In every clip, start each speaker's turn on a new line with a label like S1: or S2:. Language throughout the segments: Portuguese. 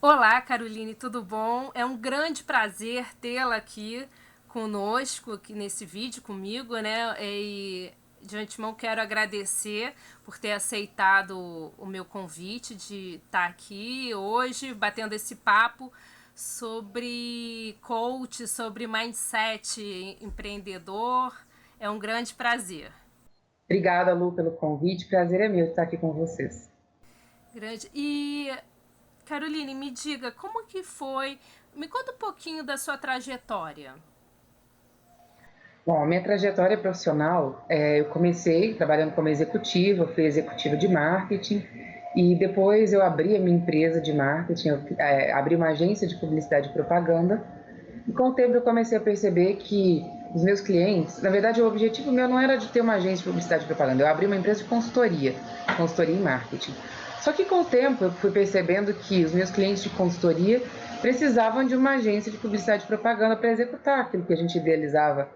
S1: Olá, Caroline, tudo bom? É um grande prazer tê-la aqui conosco, aqui nesse vídeo comigo, né? E de antemão quero agradecer por ter aceitado o meu convite de estar aqui hoje, batendo esse papo sobre coach, sobre mindset empreendedor. É um grande prazer.
S2: Obrigada, Lu, pelo convite. Prazer é meu estar aqui com vocês.
S1: Grande. E Caroline, me diga, como que foi? Me conta um pouquinho da sua trajetória.
S2: Bom, a minha trajetória profissional, eu comecei trabalhando como executiva, fui executiva de marketing e depois eu abri a minha empresa de marketing, abri uma agência de publicidade e propaganda e com o tempo eu comecei a perceber que os meus clientes, na verdade o objetivo meu não era de ter uma agência de publicidade e propaganda, eu abri uma empresa de consultoria em marketing. Só que com o tempo eu fui percebendo que os meus clientes de consultoria precisavam de uma agência de publicidade e propaganda para executar aquilo que a gente idealizava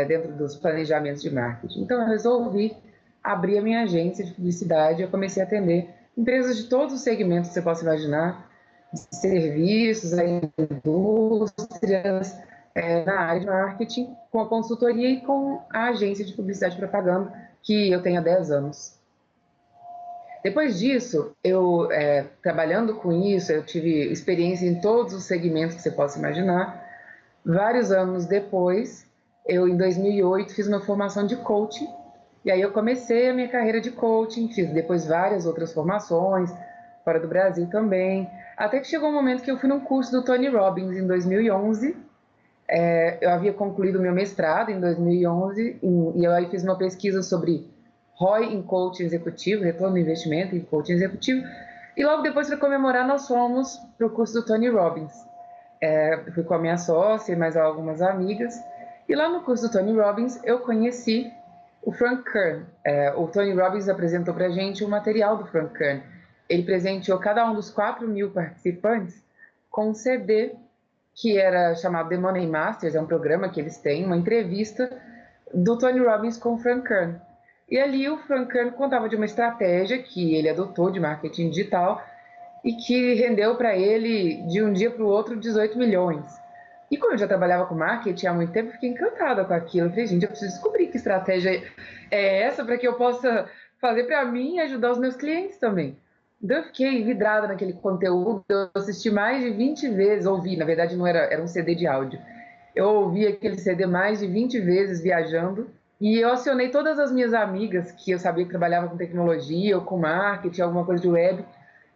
S2: dentro dos planejamentos de marketing. Então, eu resolvi abrir a minha agência de publicidade. Eu comecei a atender empresas de todos os segmentos que você possa imaginar, de serviços, indústrias, na área de marketing, com a consultoria e com a agência de publicidade e propaganda, que eu tenho há 10 anos. Depois disso, trabalhando com isso, eu tive experiência em todos os segmentos que você possa imaginar. Vários anos depois, em 2008, fiz uma formação de coaching, e aí eu comecei a minha carreira de coaching, fiz depois várias outras formações, fora do Brasil também, até que chegou um momento que eu fui num curso do Tony Robbins em 2011. Eu havia concluído meu mestrado em 2011, e eu aí fiz uma pesquisa sobre ROI em coaching executivo, retorno do investimento em coaching executivo, e logo depois, para comemorar, nós fomos para o curso do Tony Robbins. Fui com a minha sócia e mais algumas amigas. E lá no curso do Tony Robbins eu conheci o Frank Kern. O Tony Robbins apresentou para a gente o material do Frank Kern. Ele presenteou cada um dos 4.000 participantes com um CD que era chamado The Money Masters, é um programa que eles têm, uma entrevista do Tony Robbins com o Frank Kern. E ali o Frank Kern contava de uma estratégia que ele adotou de marketing digital e que rendeu para ele, de um dia para o outro, 18 milhões. E como eu já trabalhava com marketing há muito tempo, eu fiquei encantada com aquilo. Eu falei, gente, eu preciso descobrir que estratégia é essa para que eu possa fazer para mim e ajudar os meus clientes também. Então eu fiquei vidrada naquele conteúdo, eu assisti mais de 20 vezes, ouvi, na verdade não era, era um CD de áudio. Eu ouvi aquele CD mais de 20 vezes viajando, e eu acionei todas as minhas amigas que eu sabia que trabalhavam com tecnologia ou com marketing, alguma coisa de web.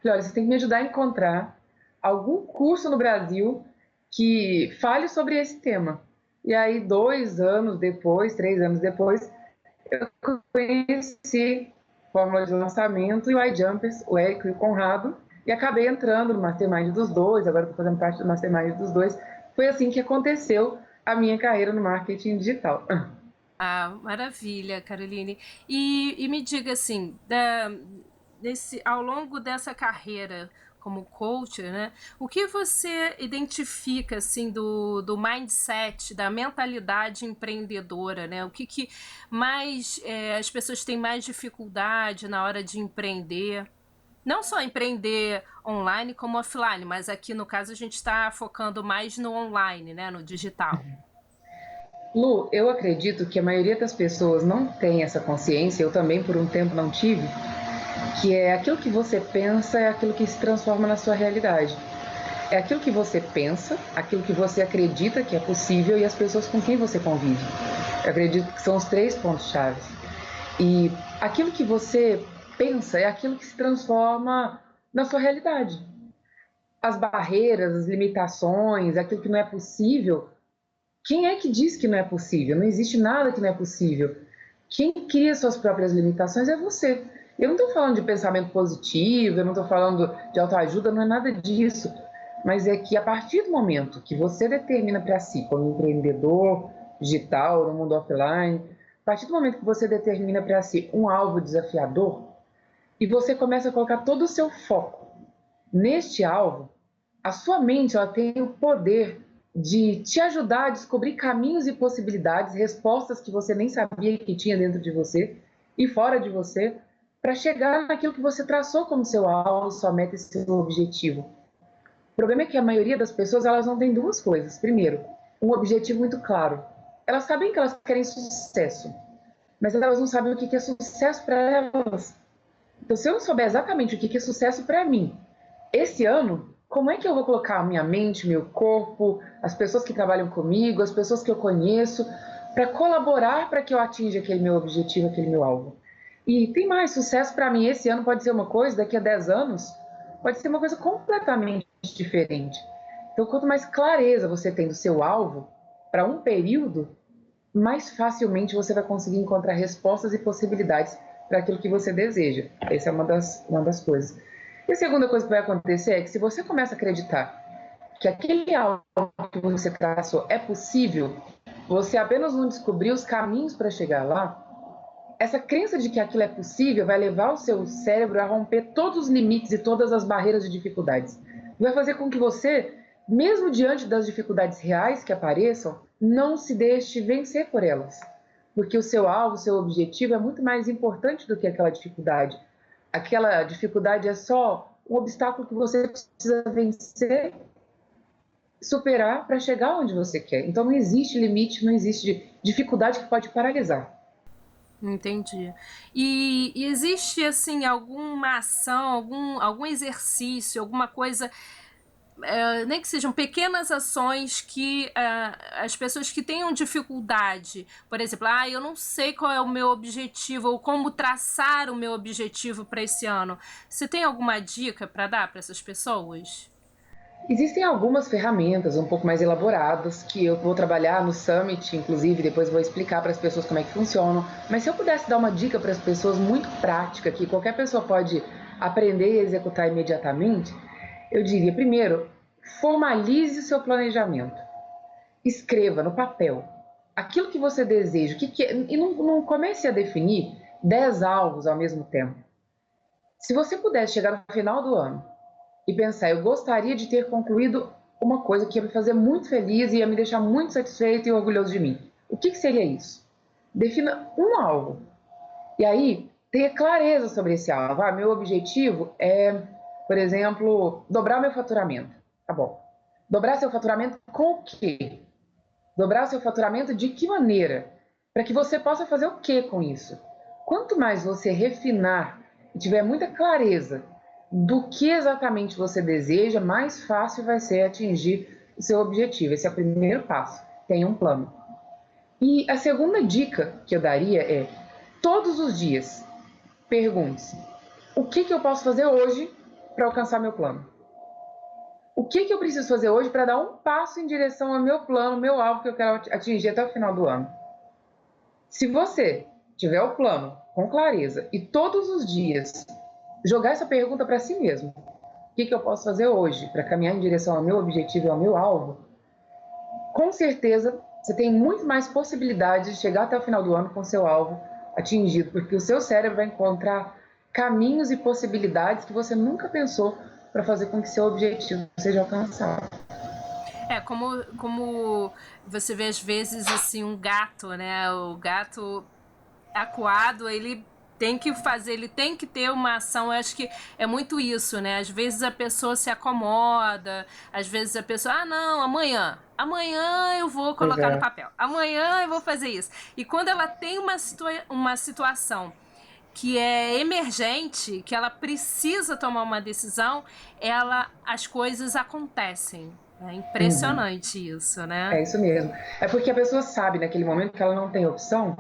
S2: Falei, olha, você tem que me ajudar a encontrar algum curso no Brasil que fale sobre esse tema. E aí, 2 anos depois, 3 anos depois, eu conheci Fórmula de Lançamento e o iJumpers, o Érico e o Conrado, e acabei entrando no Mastermind dos dois, agora estou fazendo parte do Mastermind dos dois. Foi assim que aconteceu a minha carreira no marketing digital.
S1: Ah, maravilha, Caroline. E me diga assim, ao longo dessa carreira como coach, né, o que você identifica assim do mindset, da mentalidade empreendedora, né? O que mais as pessoas têm mais dificuldade na hora de empreender? Não só empreender online como offline, mas aqui no caso a gente está focando mais no online, né, no digital.
S2: Lu, eu acredito que a maioria das pessoas não tem essa consciência, eu também por um tempo não tive, que é aquilo que você pensa é aquilo que se transforma na sua realidade. É aquilo que você pensa, aquilo que você acredita que é possível e as pessoas com quem você convive. Eu acredito que são os 3 pontos-chave. E aquilo que você pensa é aquilo que se transforma na sua realidade. As barreiras, as limitações, aquilo que não é possível, quem é que diz que não é possível? Não existe nada que não é possível. Quem cria suas próprias limitações é você. Eu não estou falando de pensamento positivo, eu não estou falando de autoajuda, não é nada disso. Mas é que a partir do momento que você determina para si, como empreendedor digital, no mundo offline, a partir do momento que você determina para si um alvo desafiador e você começa a colocar todo o seu foco neste alvo, a sua mente ela tem o poder de te ajudar a descobrir caminhos e possibilidades, respostas que você nem sabia que tinha dentro de você e fora de você, para chegar naquilo que você traçou como seu alvo, sua meta e seu objetivo. O problema é que a maioria das pessoas, elas não tem duas coisas. Primeiro, um objetivo muito claro. Elas sabem que elas querem sucesso, mas elas não sabem o que é sucesso para elas. Então, se eu não souber exatamente o que é sucesso para mim, esse ano, como é que eu vou colocar a minha mente, meu corpo, as pessoas que trabalham comigo, as pessoas que eu conheço, para colaborar para que eu atinja aquele meu objetivo, aquele meu alvo? E tem mais, sucesso para mim esse ano pode ser uma coisa, daqui a 10 anos pode ser uma coisa completamente diferente. Então, quanto mais clareza você tem do seu alvo para um período, mais facilmente você vai conseguir encontrar respostas e possibilidades para aquilo que você deseja. Essa é uma das coisas. E a segunda coisa que vai acontecer é que se você começa a acreditar que aquele algo que você traçou é possível, você apenas não descobriu os caminhos para chegar lá, essa crença de que aquilo é possível vai levar o seu cérebro a romper todos os limites e todas as barreiras de dificuldades. Vai fazer com que você, mesmo diante das dificuldades reais que apareçam, não se deixe vencer por elas. Porque o seu alvo, o seu objetivo é muito mais importante do que aquela dificuldade. Aquela dificuldade é só um obstáculo que você precisa vencer, superar para chegar onde você quer. Então não existe limite, não existe dificuldade que pode paralisar.
S1: Entendi. E existe, assim, alguma ação, algum exercício, alguma coisa, nem que sejam pequenas ações que as pessoas que tenham dificuldade, por exemplo, eu não sei qual é o meu objetivo ou como traçar o meu objetivo para esse ano. Você tem alguma dica para dar para essas pessoas?
S2: Existem algumas ferramentas um pouco mais elaboradas que eu vou trabalhar no Summit, inclusive depois vou explicar para as pessoas como é que funcionam. Mas se eu pudesse dar uma dica para as pessoas muito prática, que qualquer pessoa pode aprender e executar imediatamente, eu diria, primeiro, formalize o seu planejamento. Escreva no papel aquilo que você deseja, e não comece a definir 10 alvos ao mesmo tempo. Se você pudesse chegar no final do ano e pensar, eu gostaria de ter concluído uma coisa que ia me fazer muito feliz e ia me deixar muito satisfeito e orgulhoso de mim. O que seria isso? Defina um alvo. E aí, tenha clareza sobre esse alvo. Meu objetivo é, por exemplo, dobrar meu faturamento. Tá bom. Dobrar seu faturamento com o quê? Dobrar seu faturamento de que maneira? Para que você possa fazer o quê com isso? Quanto mais você refinar e tiver muita clareza do que exatamente você deseja, mais fácil vai ser atingir o seu objetivo. Esse é o primeiro passo. Tenha um plano. E a segunda dica que eu daria é, todos os dias, pergunte-se, o que eu posso fazer hoje para alcançar meu plano? O que eu preciso fazer hoje para dar um passo em direção ao meu plano, meu alvo que eu quero atingir até o final do ano? Se você tiver o plano com clareza e todos os dias jogar essa pergunta para si mesmo, o que eu posso fazer hoje para caminhar em direção ao meu objetivo e ao meu alvo, com certeza você tem muito mais possibilidades de chegar até o final do ano com seu alvo atingido, porque o seu cérebro vai encontrar caminhos e possibilidades que você nunca pensou para fazer com que seu objetivo seja alcançado.
S1: Como você vê às vezes assim um gato, né? O gato acuado, ele tem que ter uma ação. Eu acho que é muito isso, né? Às vezes a pessoa se acomoda, às vezes a pessoa, não, amanhã eu vou colocar no papel, amanhã eu vou fazer isso. E quando ela tem uma situação que é emergente, que ela precisa tomar uma decisão, as coisas acontecem. É impressionante isso, né?
S2: É isso mesmo. É porque a pessoa sabe naquele momento que ela não tem opção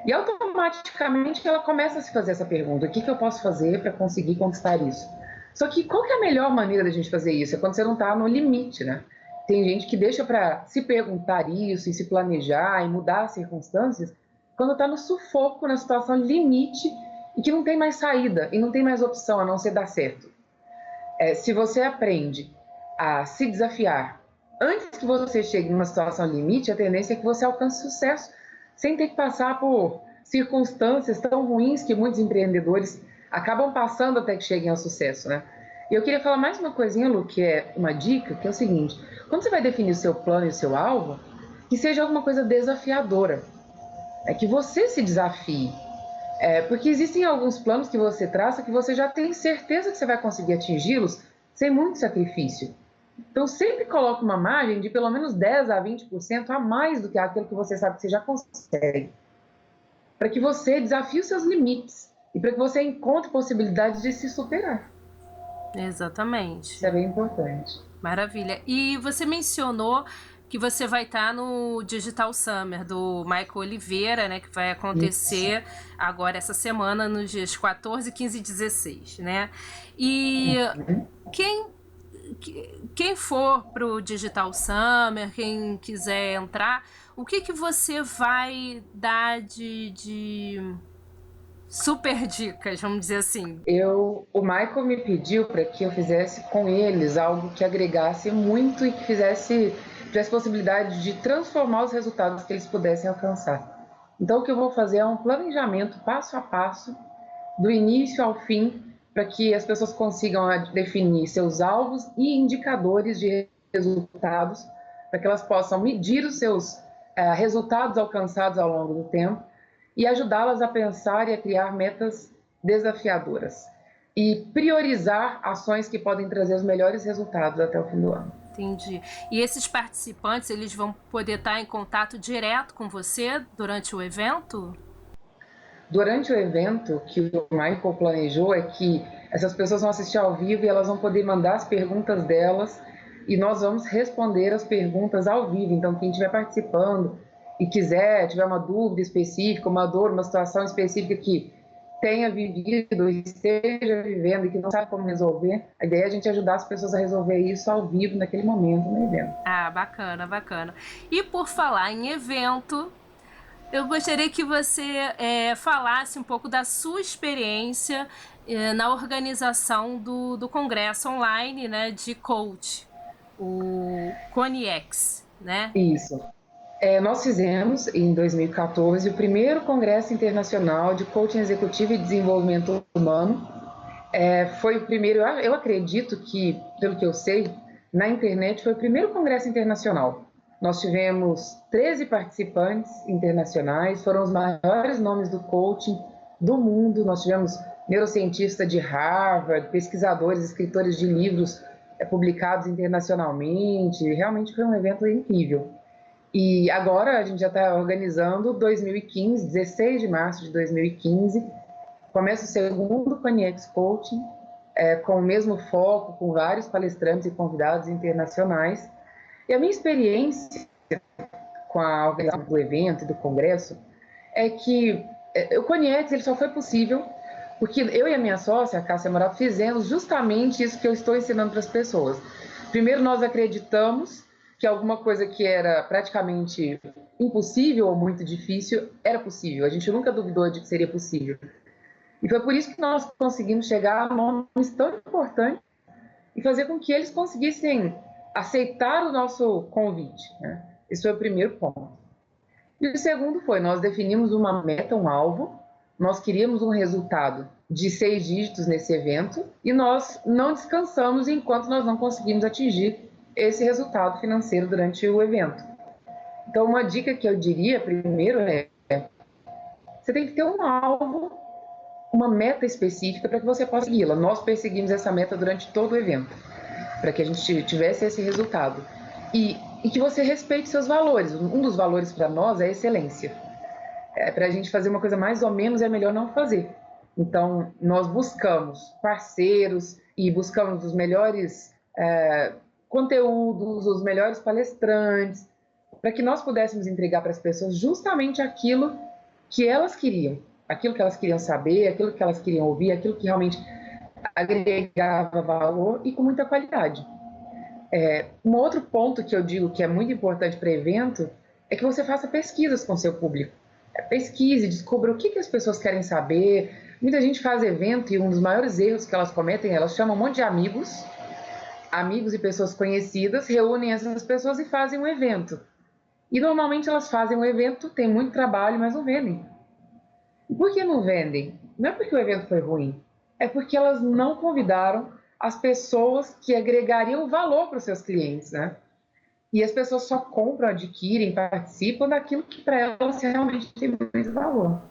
S2: e automaticamente ela começa a se fazer essa pergunta: o que eu posso fazer para conseguir conquistar isso? Só que qual que é a melhor maneira da gente fazer isso? É quando você não está no limite, né? Tem gente que deixa para se perguntar isso e se planejar e mudar as circunstâncias quando está no sufoco, na situação limite e que não tem mais saída e não tem mais opção a não ser dar certo. Se você aprende a se desafiar antes que você chegue numa situação limite, a tendência é que você alcance sucesso sem ter que passar por circunstâncias tão ruins que muitos empreendedores acabam passando até que cheguem ao sucesso, né? E eu queria falar mais uma coisinha, Lu, que é uma dica, que é o seguinte: quando você vai definir o seu plano e o seu alvo, que seja alguma coisa desafiadora, que você se desafie. Porque existem alguns planos que você traça que você já tem certeza que você vai conseguir atingi-los sem muito sacrifício. Então, sempre coloque uma margem de pelo menos 10 a 20% a mais do que aquilo que você sabe que você já consegue, para que você desafie os seus limites e para que você encontre possibilidades de se superar. Isso
S1: Exatamente.
S2: é bem importante.
S1: Maravilha. E você mencionou que você vai estar no Digital Summer do Michael Oliveira, né, que vai
S2: Isso.
S1: acontecer agora essa semana, nos dias 14, 15 e 16, né? E quem, quem for pro Digital Summer, quem quiser entrar, o que você vai dar de super dicas, vamos dizer assim?
S2: O Michael me pediu para que eu fizesse com eles algo que agregasse muito e que tivesse possibilidade de transformar os resultados que eles pudessem alcançar. Então, o que eu vou fazer é um planejamento passo a passo, do início ao fim, para que as pessoas consigam definir seus alvos e indicadores de resultados, para que elas possam medir os seus resultados alcançados ao longo do tempo e ajudá-las a pensar e a criar metas desafiadoras e priorizar ações que podem trazer os melhores resultados até o fim do ano.
S1: Entendi. E esses participantes, eles vão poder estar em contato direto com você durante o evento?
S2: Durante o evento, que o Michael planejou é que essas pessoas vão assistir ao vivo e elas vão poder mandar as perguntas delas e nós vamos responder as perguntas ao vivo. Então, quem estiver participando e tiver uma dúvida específica, uma dor, uma situação específica que tenha vivido, esteja vivendo e que não sabe como resolver, a ideia é a gente ajudar as pessoas a resolver isso ao vivo, naquele momento, no evento.
S1: Ah, bacana, bacana. E por falar em evento, eu gostaria que você falasse um pouco da sua experiência na organização do congresso online, né, de coach, o CONIEX, né?
S2: Isso. Nós fizemos, em 2014, o primeiro Congresso Internacional de Coaching Executivo e Desenvolvimento Humano. Foi o primeiro, eu acredito que, pelo que eu sei, na internet foi o primeiro congresso internacional. Nós tivemos 13 participantes internacionais, foram os maiores nomes do coaching do mundo. Nós tivemos neurocientistas de Harvard, pesquisadores, escritores de livros publicados internacionalmente. Realmente foi um evento incrível. E agora a gente já está organizando 2015, 16 de março de 2015, começa o segundo Coniex Coaching, com o mesmo foco, com vários palestrantes e convidados internacionais. E a minha experiência com a organização do evento e do congresso é que o Coniex ele só foi possível porque eu e a minha sócia, a Cássia Morato, fizemos justamente isso que eu estou ensinando para as pessoas. Primeiro, nós acreditamos que alguma coisa que era praticamente impossível ou muito difícil era possível. A gente nunca duvidou de que seria possível. E foi por isso que nós conseguimos chegar a nomes tão importantes e fazer com que eles conseguissem aceitar o nosso convite, né? Esse foi o primeiro ponto. E o segundo foi, nós definimos uma meta, um alvo, nós queríamos um resultado de 6 dígitos nesse evento e nós não descansamos enquanto nós não conseguimos atingir esse resultado financeiro durante o evento. Então, uma dica que eu diria primeiro você tem que ter um alvo, uma meta específica para que você possa segui-la. Nós perseguimos essa meta durante todo o evento, para que a gente tivesse esse resultado. E que você respeite seus valores. Um dos valores para nós é a excelência. Para a gente fazer uma coisa mais ou menos é melhor não fazer. Então, nós buscamos parceiros e buscamos os melhores conteúdos, os melhores palestrantes, para que nós pudéssemos entregar para as pessoas justamente aquilo que elas queriam, aquilo que elas queriam saber, aquilo que elas queriam ouvir, aquilo que realmente agregava valor e com muita qualidade. Um outro ponto que eu digo que é muito importante para evento é que você faça pesquisas com seu público. Pesquise, descubra o que as pessoas querem saber. Muita gente faz evento e um dos maiores erros que elas cometem, elas chamam um monte de amigos e pessoas conhecidas, reúnem essas pessoas e fazem um evento. E normalmente elas fazem um evento, tem muito trabalho, mas não vendem. E por que não vendem? Não é porque o evento foi ruim, é porque elas não convidaram as pessoas que agregariam valor para os seus clientes, né? E as pessoas só compram, adquirem, participam daquilo que para elas realmente tem muito valor.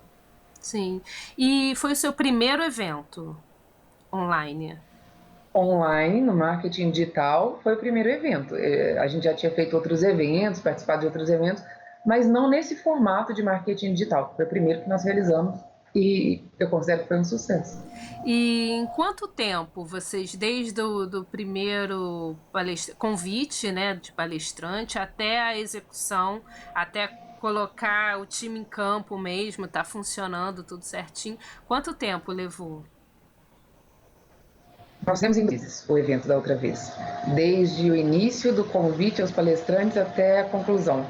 S1: Sim. E foi o seu primeiro evento online?
S2: online, no marketing digital, foi o primeiro evento. A gente já tinha feito outros eventos, participado de outros eventos, mas não nesse formato de marketing digital. Foi o primeiro que nós realizamos e eu considero que foi um sucesso.
S1: E em quanto tempo vocês, desde o do primeiro convite, né, de palestrante, até a execução, até colocar o time em campo mesmo, tá funcionando tudo certinho, quanto tempo levou?
S2: Nós temos em meses o evento da outra vez, desde o início do convite aos palestrantes até a conclusão.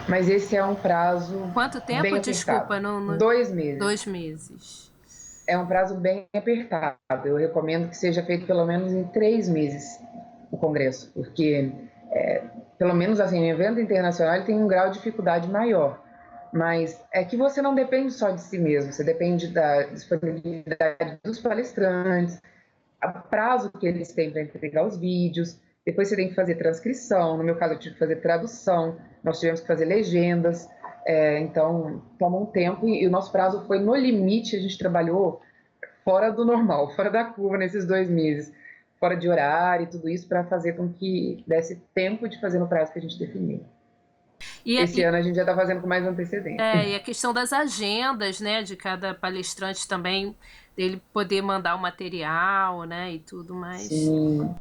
S2: Mas esse é um prazo
S1: Quanto tempo?
S2: bem apertado.
S1: Desculpa,
S2: 2 meses.
S1: 2 meses.
S2: É um prazo bem apertado. Eu recomendo que seja feito pelo menos em 3 meses o congresso, porque, pelo menos assim, o evento internacional tem um grau de dificuldade maior. Mas é que você não depende só de si mesmo, você depende da disponibilidade dos palestrantes, a prazo que eles têm para entregar os vídeos, depois você tem que fazer transcrição, no meu caso eu tive que fazer tradução, nós tivemos que fazer legendas, então toma um tempo e o nosso prazo foi no limite, a gente trabalhou fora do normal, fora da curva nesses 2 meses, fora de horário e tudo isso para fazer com que desse tempo de fazer no prazo que a gente definiu.
S1: E,
S2: Esse
S1: e,
S2: ano a gente já está fazendo com mais antecedência.
S1: e a questão das agendas, né, de cada palestrante também, dele poder mandar o material, né, e tudo mais.
S2: Sim,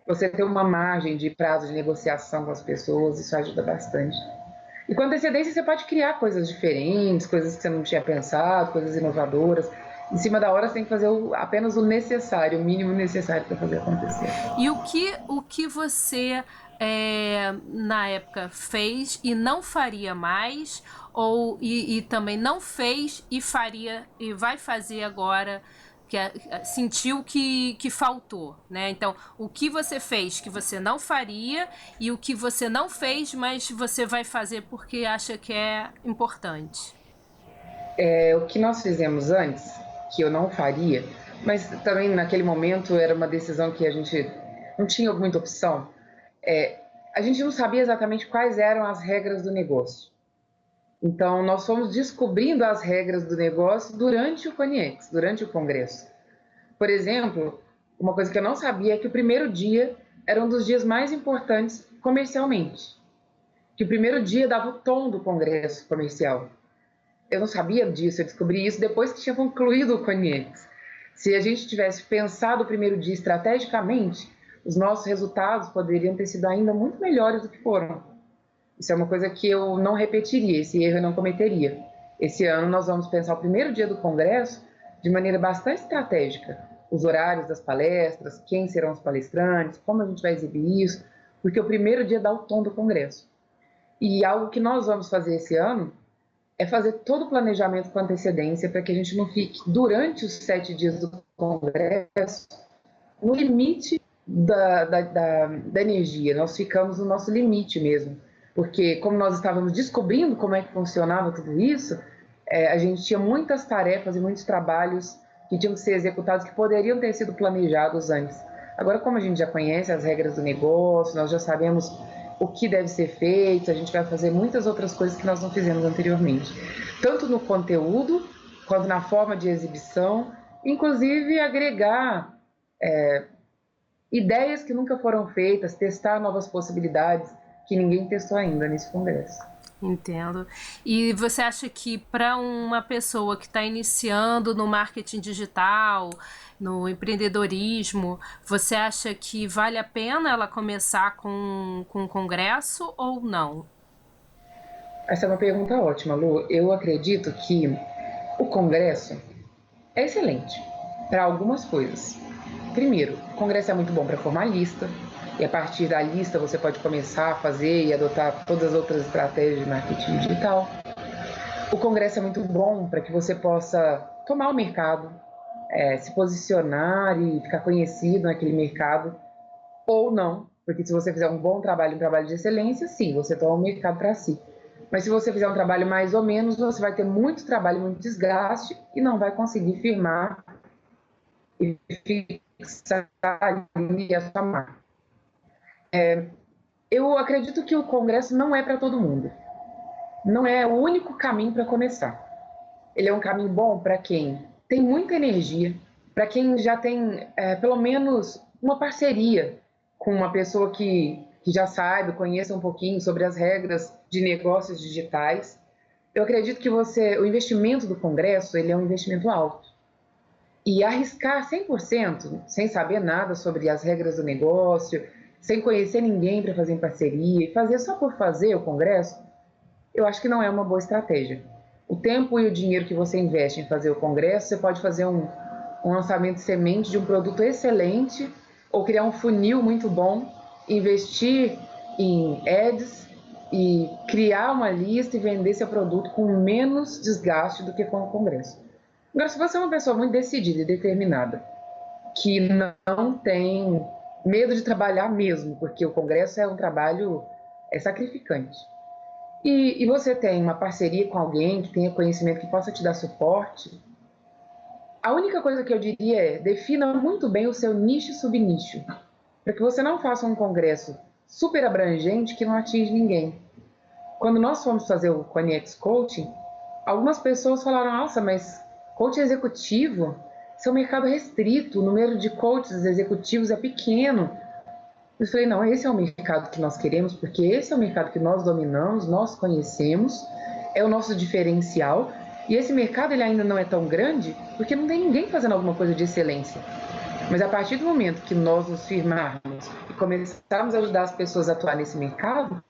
S2: você ter uma margem de prazo de negociação com as pessoas, isso ajuda bastante. E com antecedência você pode criar coisas diferentes, coisas que você não tinha pensado, coisas inovadoras. Em cima da hora você tem que fazer apenas o necessário, o mínimo necessário para fazer acontecer.
S1: E o que você na época fez e não faria mais, e também não fez e faria e vai fazer agora, que sentiu que faltou, né? Então, o que você fez que você não faria e o que você não fez, mas você vai fazer porque acha que é importante.
S2: O que nós fizemos antes, que eu não faria, mas também naquele momento era uma decisão que a gente não tinha muita opção, a gente não sabia exatamente quais eram as regras do negócio. Então, nós fomos descobrindo as regras do negócio durante o Coniex, durante o congresso. Por exemplo, uma coisa que eu não sabia é que o primeiro dia era um dos dias mais importantes comercialmente. Que o primeiro dia dava o tom do congresso comercial. Eu não sabia disso, eu descobri isso depois que tinha concluído o Coniex. Se a gente tivesse pensado o primeiro dia estrategicamente, os nossos resultados poderiam ter sido ainda muito melhores do que foram. Isso é uma coisa que eu não repetiria, esse erro eu não cometeria. Esse ano nós vamos pensar o primeiro dia do congresso de maneira bastante estratégica. Os horários das palestras, quem serão os palestrantes, como a gente vai exibir isso, porque o primeiro dia dá o tom do congresso. E algo que nós vamos fazer esse ano é fazer todo o planejamento com antecedência para que a gente não fique, durante os 7 dias do congresso, no limite da energia. Nós ficamos no nosso limite mesmo. Porque, como nós estávamos descobrindo como é que funcionava tudo isso, a gente tinha muitas tarefas e muitos trabalhos que tinham que ser executados que poderiam ter sido planejados antes. Agora, como a gente já conhece as regras do negócio, nós já sabemos o que deve ser feito, a gente vai fazer muitas outras coisas que nós não fizemos anteriormente. Tanto no conteúdo, quanto na forma de exibição, inclusive agregar ideias que nunca foram feitas, testar novas possibilidades que ninguém testou ainda nesse congresso.
S1: Entendo. E você acha que para uma pessoa que está iniciando no marketing digital, no empreendedorismo, você acha que vale a pena ela começar com um congresso ou não?
S2: Essa é uma pergunta ótima, Lu. Eu acredito que o congresso é excelente para algumas coisas. Primeiro, o congresso é muito bom para formar lista, e a partir da lista você pode começar a fazer e adotar todas as outras estratégias de marketing digital. O congresso é muito bom para que você possa tomar o mercado, se posicionar e ficar conhecido naquele mercado, ou não, porque se você fizer um bom trabalho, um trabalho de excelência, sim, você toma o mercado para si. Mas se você fizer um trabalho mais ou menos, você vai ter muito trabalho, muito desgaste e não vai conseguir firmar e fixar ali a sua marca. Eu acredito que o congresso não é para todo mundo. Não é o único caminho para começar. Ele é um caminho bom para quem tem muita energia, para quem já tem pelo menos uma parceria com uma pessoa que já saiba, conheça um pouquinho sobre as regras de negócios digitais. Eu acredito que o investimento do Congresso, ele é um investimento alto. E arriscar 100%, sem saber nada sobre as regras do negócio, sem conhecer ninguém para fazer em parceria, e fazer só por fazer o Congresso, eu acho que não é uma boa estratégia. O tempo e o dinheiro que você investe em fazer o Congresso, você pode fazer um lançamento semente de um produto excelente, ou criar um funil muito bom, investir em ads e criar uma lista e vender seu produto com menos desgaste do que com o Congresso. Agora, se você é uma pessoa muito decidida e determinada, que não tem medo de trabalhar mesmo, porque o Congresso é um trabalho sacrificante, e você tem uma parceria com alguém que tenha conhecimento, que possa te dar suporte, a única coisa que eu diria é: defina muito bem o seu nicho e subnicho, para que você não faça um congresso super abrangente que não atinge ninguém. Quando nós fomos fazer o Conex Coaching, algumas pessoas falaram: nossa, mas coach executivo, seu mercado é restrito, o número de coaches executivos é pequeno. Eu falei: não, esse é o mercado que nós queremos, porque esse é o mercado que nós dominamos, nós conhecemos, é o nosso diferencial, e esse mercado ele ainda não é tão grande porque não tem ninguém fazendo alguma coisa de excelência. Mas a partir do momento que nós nos firmarmos e começarmos a ajudar as pessoas a atuar nesse mercado,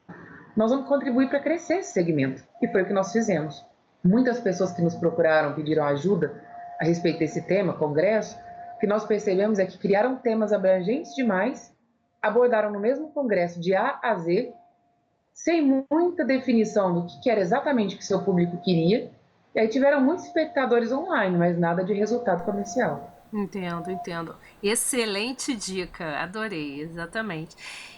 S2: nós vamos contribuir para crescer esse segmento. E foi o que nós fizemos. Muitas pessoas que nos procuraram pediram ajuda a respeito desse tema, congresso, o que nós percebemos é que criaram temas abrangentes demais, abordaram no mesmo congresso de A a Z, sem muita definição do que era exatamente o que seu público queria, e aí tiveram muitos espectadores online, mas nada de resultado comercial.
S1: Entendo. Excelente dica, adorei, exatamente.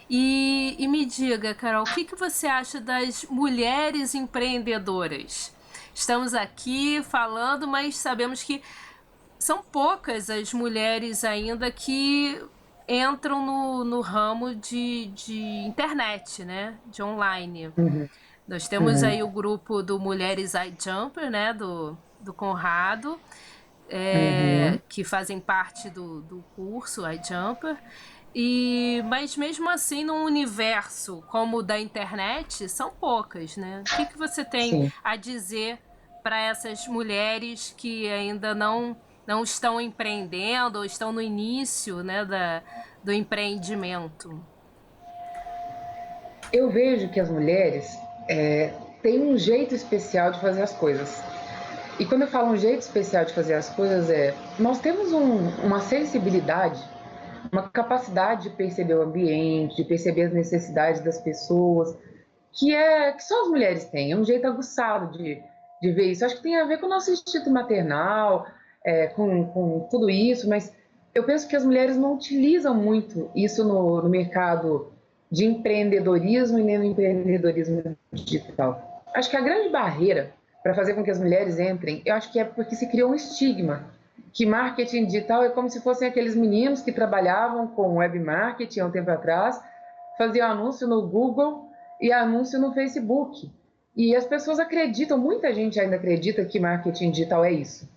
S1: E me diga, Carol, o que você acha das mulheres empreendedoras? Estamos aqui falando, mas sabemos que são poucas as mulheres ainda que entram no ramo de internet, né? De online.
S2: Uhum.
S1: Nós temos
S2: Uhum.
S1: aí o grupo do Mulheres iJumper, né? Do Conrado,
S2: Uhum.
S1: que fazem parte do curso iJumper. Mas mesmo assim, num universo como o da internet, são poucas, né? O que você tem
S2: Sim.
S1: a dizer para essas mulheres que ainda não estão empreendendo ou estão no início, né, do empreendimento?
S2: Eu vejo que as mulheres têm um jeito especial de fazer as coisas. E quando eu falo um jeito especial de fazer as coisas, nós temos uma sensibilidade, uma capacidade de perceber o ambiente, de perceber as necessidades das pessoas, que só as mulheres têm. É um jeito aguçado de ver isso. Acho que tem a ver com o nosso instinto maternal, com tudo isso, mas eu penso que as mulheres não utilizam muito isso no mercado de empreendedorismo e nem no empreendedorismo digital. Acho que a grande barreira para fazer com que as mulheres entrem, eu acho que é porque se criou um estigma que marketing digital é como se fossem aqueles meninos que trabalhavam com web marketing há um tempo atrás, faziam anúncio no Google e anúncio no Facebook. E as pessoas acreditam, muita gente ainda acredita que marketing digital é isso.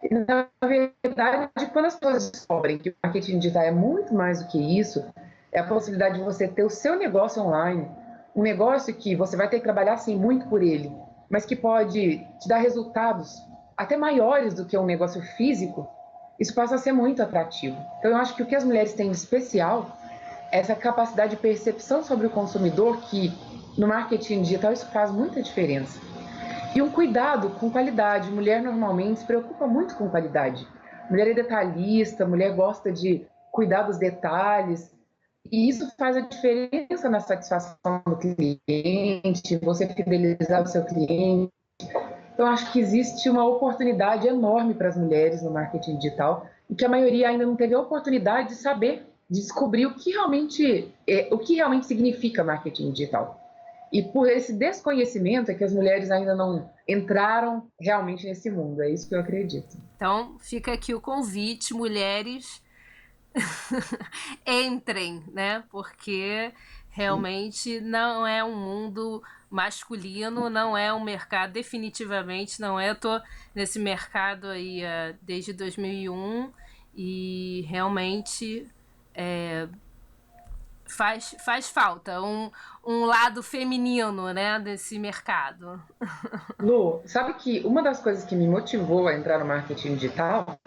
S2: E, na verdade, quando as pessoas descobrem que o marketing digital é muito mais do que isso, é a possibilidade de você ter o seu negócio online, um negócio que você vai ter que trabalhar, sim, muito por ele, mas que pode te dar resultados até maiores do que um negócio físico, isso passa a ser muito atrativo. Então, eu acho que o que as mulheres têm de especial é essa capacidade de percepção sobre o consumidor, que no marketing digital isso faz muita diferença. E um cuidado com qualidade. Mulher normalmente se preocupa muito com qualidade. Mulher é detalhista, mulher gosta de cuidar dos detalhes. E isso faz a diferença na satisfação do cliente, você fidelizar o seu cliente. Então, acho que existe uma oportunidade enorme para as mulheres no marketing digital e que a maioria ainda não teve a oportunidade de saber, de descobrir o que realmente significa marketing digital. E por esse desconhecimento é que as mulheres ainda não entraram realmente nesse mundo. É isso que eu acredito.
S1: Então, fica aqui o convite, mulheres, entrem, né? Porque realmente não é um mundo masculino, não é um mercado, definitivamente não é. Eu tô nesse mercado aí desde 2001 e realmente faz falta um lado feminino, né, desse mercado.
S2: Lu, sabe que uma das coisas que me motivou a entrar no marketing digital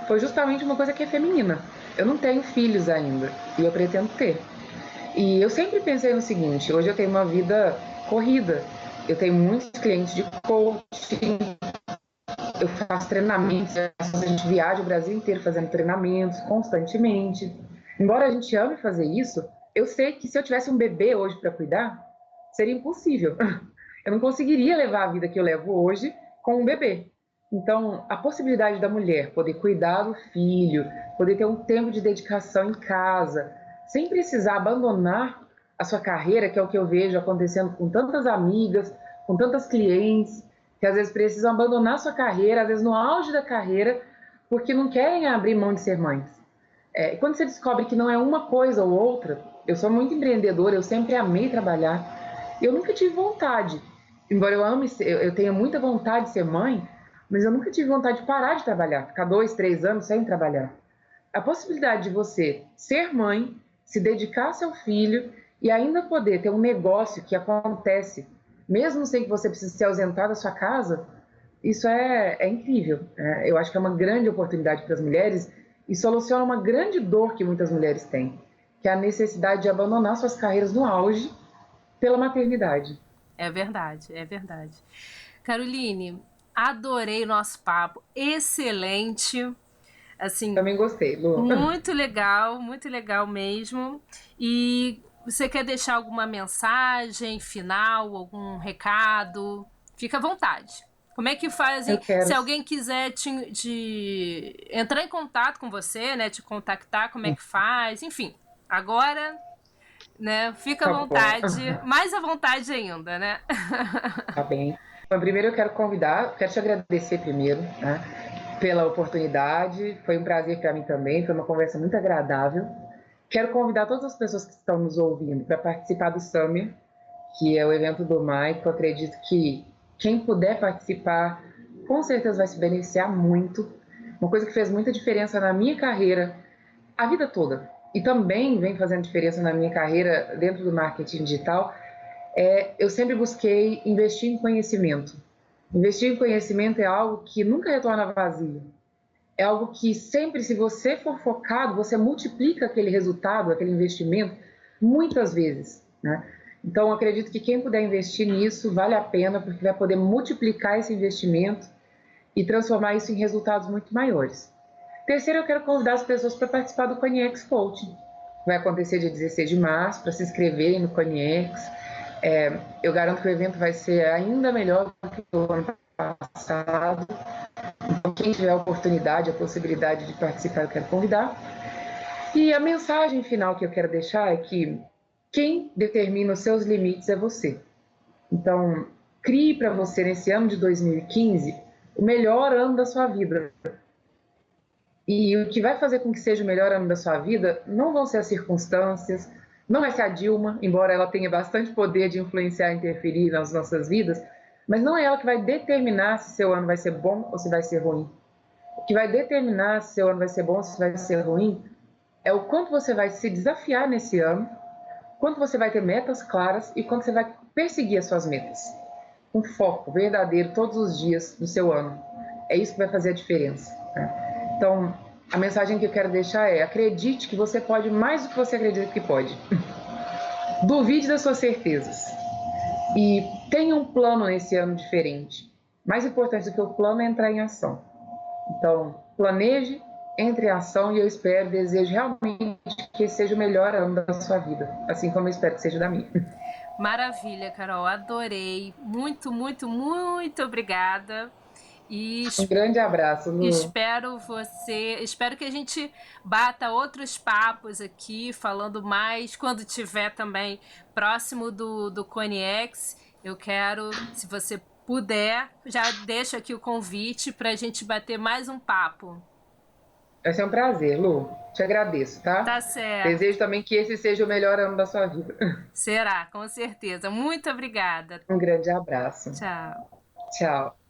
S2: foi justamente uma coisa que é feminina. Eu não tenho filhos ainda e eu pretendo ter. E eu sempre pensei no seguinte: hoje eu tenho uma vida corrida, eu tenho muitos clientes de coaching, eu faço treinamentos, a gente viaja o Brasil inteiro fazendo treinamentos constantemente. Embora a gente ame fazer isso, eu sei que se eu tivesse um bebê hoje para cuidar, seria impossível. Eu não conseguiria levar a vida que eu levo hoje com um bebê. Então, a possibilidade da mulher poder cuidar do filho, poder ter um tempo de dedicação em casa, sem precisar abandonar a sua carreira, que é o que eu vejo acontecendo com tantas amigas, com tantas clientes, que às vezes precisam abandonar a sua carreira, às vezes no auge da carreira, porque não querem abrir mão de ser mães. E quando você descobre que não é uma coisa ou outra, eu sou muito empreendedora, eu sempre amei trabalhar, eu nunca tive vontade, embora eu tenha muita vontade de ser mãe, mas eu nunca tive vontade de parar de trabalhar, ficar 2, 3 anos sem trabalhar. A possibilidade de você ser mãe, se dedicar ao seu filho e ainda poder ter um negócio que acontece, mesmo sem que você precise se ausentar da sua casa, isso é incrível. Eu acho que é uma grande oportunidade para as mulheres e soluciona uma grande dor que muitas mulheres têm, que é a necessidade de abandonar suas carreiras no auge pela maternidade.
S1: É verdade, é verdade. Caroline, adorei o nosso papo, excelente, assim,
S2: Também gostei, Lu.
S1: muito legal mesmo. E você quer deixar alguma mensagem final, algum recado? Fica à vontade. Como é que
S2: Eu
S1: fazem?
S2: quero.
S1: Se alguém quiser entrar em contato com você, né, te contactar, como é que faz? Enfim, agora, né, fica à
S2: Tá bom,
S1: vontade, mais à vontade ainda, né?
S2: tá bem. Bom, primeiro eu quero te agradecer primeiro, né, pela oportunidade. Foi um prazer para mim também, foi uma conversa muito agradável. Quero convidar todas as pessoas que estão nos ouvindo para participar do Summer, que é o evento do Mike. Eu acredito que quem puder participar, com certeza vai se beneficiar muito. Uma coisa que fez muita diferença na minha carreira a vida toda, e também vem fazendo diferença na minha carreira dentro do marketing digital, eu sempre busquei investir em conhecimento. Investir em conhecimento é algo que nunca retorna vazio. É algo que sempre, se você for focado, você multiplica aquele resultado, aquele investimento, muitas vezes, né? Então, acredito que quem puder investir nisso vale a pena, porque vai poder multiplicar esse investimento e transformar isso em resultados muito maiores. Terceiro, eu quero convidar as pessoas para participar do Coniex Coaching. Vai acontecer dia 16 de março, para se inscreverem no Coniex. Eu garanto que o evento vai ser ainda melhor do que o ano passado. Então, quem tiver a oportunidade, a possibilidade de participar, eu quero convidar. E a mensagem final que eu quero deixar é que quem determina os seus limites é você. Então, crie para você, nesse ano de 2015, o melhor ano da sua vida. E o que vai fazer com que seja o melhor ano da sua vida não vão ser as circunstâncias, não vai ser a Dilma, embora ela tenha bastante poder de influenciar e interferir nas nossas vidas, mas não é ela que vai determinar se seu ano vai ser bom ou se vai ser ruim. O que vai determinar se seu ano vai ser bom ou se vai ser ruim é o quanto você vai se desafiar nesse ano, quanto você vai ter metas claras e quanto você vai perseguir as suas metas. Um foco verdadeiro todos os dias do seu ano. É isso que vai fazer a diferença, né? Então, a mensagem que eu quero deixar é: acredite que você pode mais do que você acredita que pode. Duvide das suas certezas. E tenha um plano nesse ano diferente. Mais importante do que o plano é entrar em ação. Então, planeje, entre em ação e eu espero, desejo realmente que esse seja o melhor ano da sua vida, assim como eu espero que seja da minha.
S1: Maravilha, Carol, adorei. Muito, muito, muito obrigada. E
S2: Um grande abraço, Lu.
S1: espero que a gente bata outros papos aqui, falando mais, quando tiver também próximo do Coniex. Eu quero, se você puder, já deixo aqui o convite para a gente bater mais um papo.
S2: Vai ser um prazer, Lu. Te agradeço,
S1: Tá
S2: tá?
S1: certo.
S2: Desejo também que esse seja o melhor ano da sua vida.
S1: Será, com certeza. Muito obrigada.
S2: Um grande abraço.
S1: Tchau.
S2: Tchau.